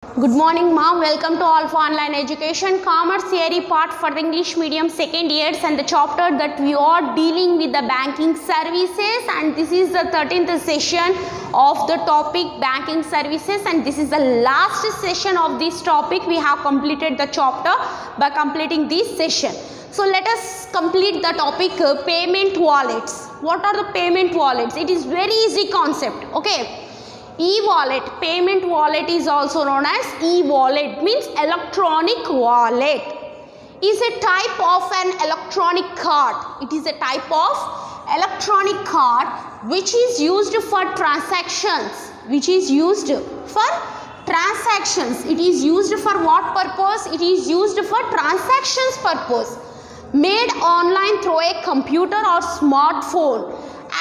Good morning, ma'am. Welcome to All for Online Education. Commerce Theory Part for the English Medium second years and the chapter that we are dealing with the banking services, and this is the 13th session of the topic banking services, and this is the last session of this topic. We have completed the chapter by completing this session. So let us complete the topic payment wallets. What are the payment wallets? It is very easy concept. Okay. E-wallet, payment wallet is also known as e-wallet, means electronic wallet. Is a type of an electronic card. It is a type of electronic card which is used for transactions. It is used for what purpose? It is used for transactions purpose. Made online through a computer or smartphone,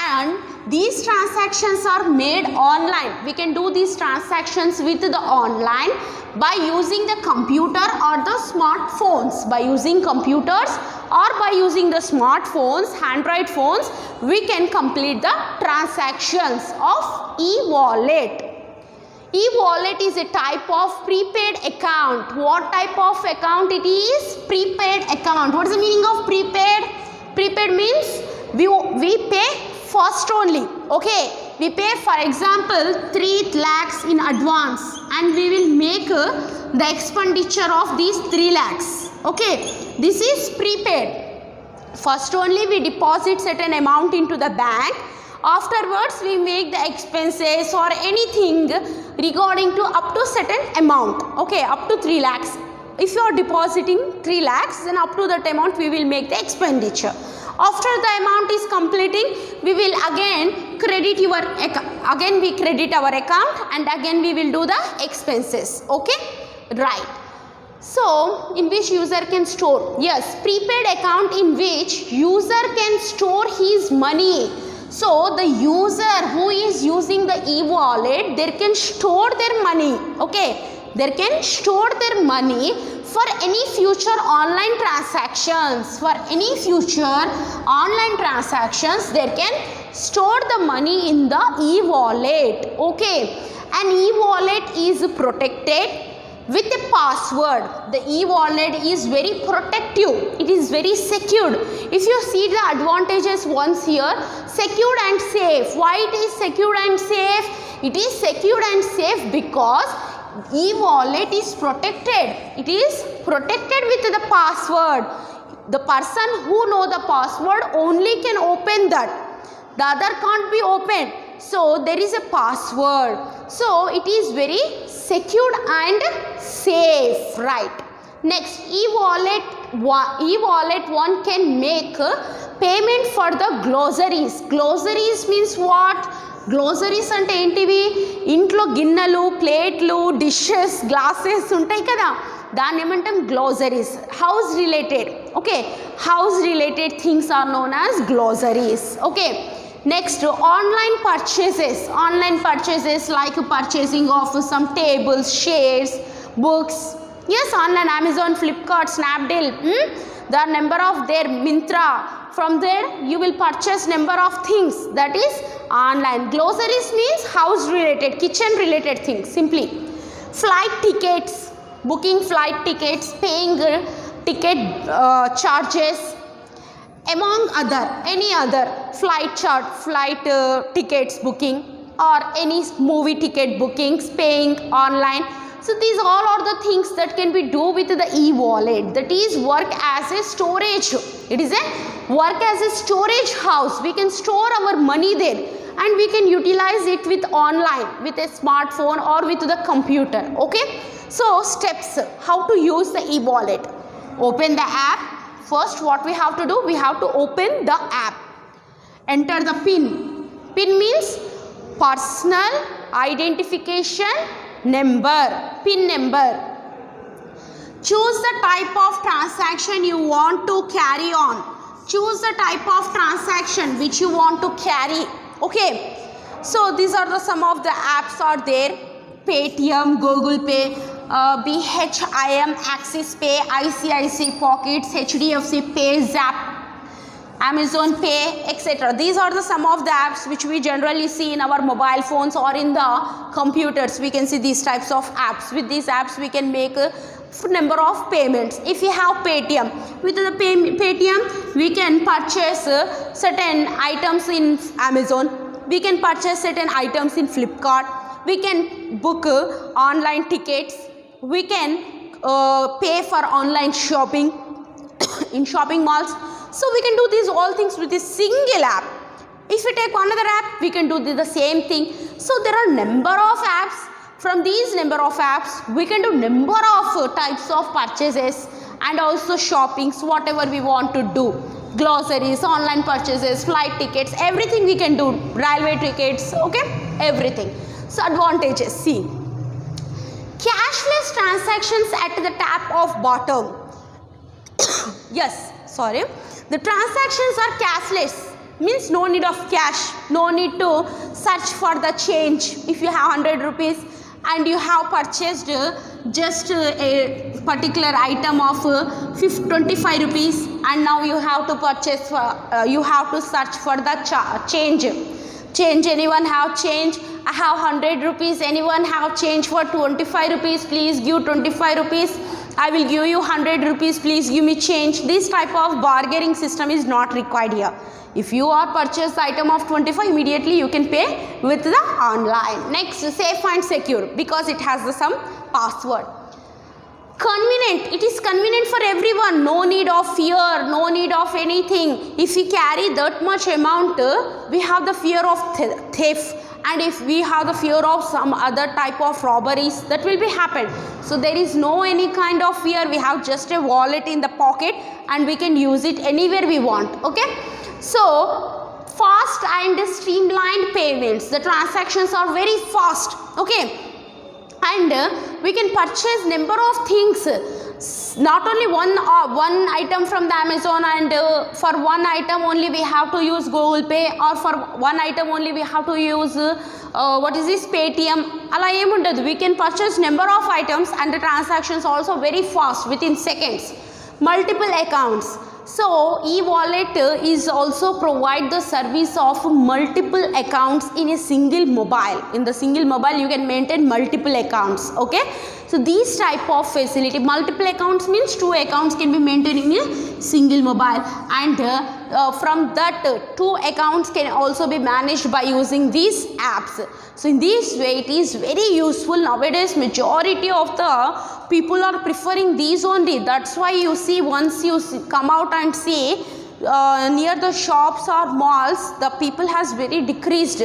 and these transactions are made online. We can do these transactions with the online by using the computer or the smartphones. By using computers or by using the smartphones, Android phones, we can complete the transactions of e-wallet. E-wallet is a type of prepaid account. What type of account it is? Prepaid account. What is the meaning of prepaid? Prepaid means we pay first only. Okay, we pay for example 3 lakhs in advance and we will make the expenditure of these 3 lakhs. Okay, this is prepaid. First only we deposit certain amount into the bank. Afterwards we make the expenses or anything regarding to up to certain amount. Okay, up to 3 lakhs. If you are depositing 3 lakhs, then up to that amount we will make the expenditure. After the amount is completing, we will again credit your account. Again we credit our account and again we will do the expenses. Okay, right. So in which user can store? Yes, prepaid account in which user can store his money. So the user who is using the e-wallet, they can store their money. Okay, they can store their money for any future online transactions. For any future online transactions, they can store the money in the e-wallet. Okay, an e-wallet is protected with a password. The e-wallet is very protective. It is very secured. If you see the advantages once here, secured and safe. Why it is secured and safe? It is secured and safe because e-wallet is protected. It is protected with the password. The person who know the password only can open that. The other can't be opened. So there is a password. So it is very secured and safe, right? Next, e-wallet one can make payment for the glossaries. Glossaries means what? Glossaries అంటే ఏంటివి? ఇంట్లో గిన్నెలు, ప్లేట్లు, dishes, glasses ఉంటాయి కదా, దాన్ని ఏమంటాం? Groceries. House related. Okay, house related things are known as groceries. Okay, next online purchases. Online purchases like purchasing of some tables, chairs, books. Yes, online Amazon, Flipkart, Snapdeal. The number of their Myntra. From there you will purchase number of things, that is online. Glossaries means house related, kitchen related things simply. Flight tickets, booking flight tickets, paying ticket charges, among other any other flight tickets booking or any movie ticket bookings, paying online. So these all are the things that can be do with the e-wallet. That is work as a storage. It is a work as a storage house. We can store our money there and we can utilize it with online, with a smartphone or with the computer. Okay, so steps how to use the e-wallet. Open the app. First what we have to do, we have to open the app. Enter the pin. Pin means personal identification number, pin number. Choose the type of transaction you want to carry on. Choose the type of transaction which you want to carry. Okay, so these are the some of the apps are there. Paytm, Google Pay, BHIM, Axis Pay, ICICI Pockets, HDFC Pay, Zap. Amazon Pay, etc. These are the some of the apps which we generally see in our mobile phones or in the computers. We can see these types of apps. With these apps we can make a number of payments. If you have Paytm, with the Paytm we can purchase certain items in Amazon. We can purchase certain items in Flipkart. We can book online tickets. We can pay for online shopping in shopping malls. So we can do these all things with a single app. If we take another app, we can do the same thing. So there are number of apps. From these number of apps, we can do number of types of purchases and also shoppings, whatever we want to do. Groceries, online purchases, flight tickets, everything we can do. Railway tickets, okay, everything. So advantages, see. Cashless transactions at the tap of bottom. Yes, sorry. The transactions are cashless, means no need of cash, no need to search for the change. If you have 100 rupees and you have purchased just a particular item of 25 rupees and now you have to purchase, you have to search for the change. Anyone have change? I have 100 rupees. Anyone have change for 25 rupees? Please give 25 rupees. I will give you 100 rupees. Please give me change. This type of bargaining system is not required here. If you are purchased the item of 25, immediately you can pay with the online. Next, safe and secure because it has some password. Convenient, it is convenient for everyone, no need of fear, no need of anything. If we carry that much amount, we have the fear of theft, and if we have the fear of some other type of robberies, that will be happen. So there is no any kind of fear. We have just a wallet in the pocket and we can use it anywhere we want. Okay, so fast and streamlined payments, the transactions are very fast. Okay, and we can purchase number of things, not only one item from the Amazon, and for one item only we have to use Google Pay, or for one item only we have to use what is this, Paytm. Ala em undadu, we can purchase number of items and the transactions also very fast within seconds. Multiple accounts. So e-wallet is also provide the service of multiple accounts in a single mobile. In the single mobile you can maintain multiple accounts. Okay, so these type of facility, multiple accounts means 2 accounts can be maintained in a single mobile, and from that 2 accounts can also be managed by using these apps. So in this way it is very useful. Nowadays majority of the people are preferring these only. That's why you see, once you come out and see near the shops or malls, the people has very decreased.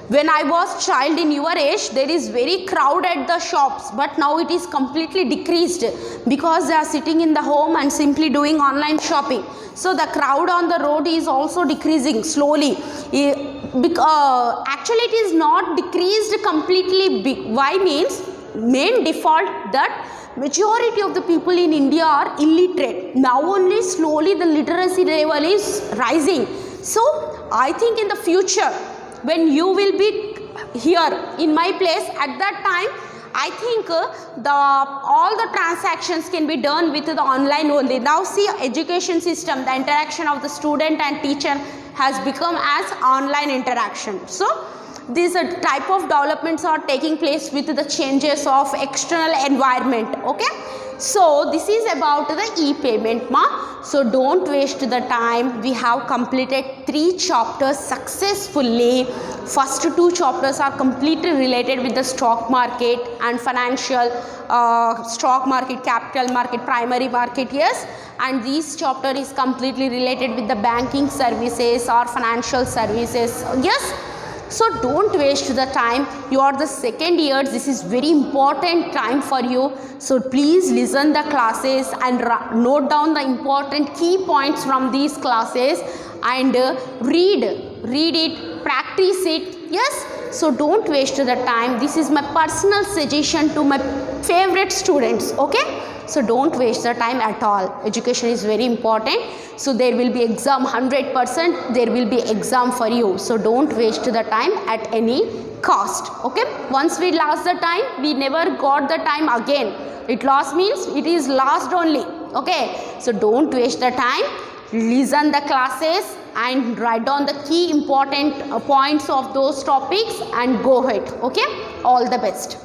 When I was child in your age, there is very crowd at the shops, but now it is completely decreased because they are sitting in the home and simply doing online shopping. So the crowd on the road is also decreasing slowly. Actually it is not decreased completely. Why means, main default that majority of the people in India are illiterate. Now only slowly the literacy level is rising. So I think in the future, when you will be here in my place, at that time I think all the transactions can be done with the online only. Now see, education system, the interaction of the student and teacher has become as online interaction. So these type of developments are taking place with the changes of external environment. Okay, so this is about the e-payment ma. So don't waste the time. We have completed 3 chapters successfully. First 2 chapters are completely related with the stock market and financial, stock market, capital market, primary market, yes, and this chapter is completely related with the banking services or financial services, yes. So don't waste the time. You are the second year. This is very important time for you. So please listen the classes and note down the important key points from these classes, and read it, practice it. Yes. So don't waste the time. This is my personal suggestion to my favorite students. Okay. So don't waste the time at all. Education is very important. So there will be exam 100%. There will be exam for you. So don't waste the time at any cost. Okay. Once we lost the time, we never got the time again. It lost means it is lost only. Okay. So don't waste the time. listen the classes and write down the key important points of those topics and go ahead. Okay, all the best.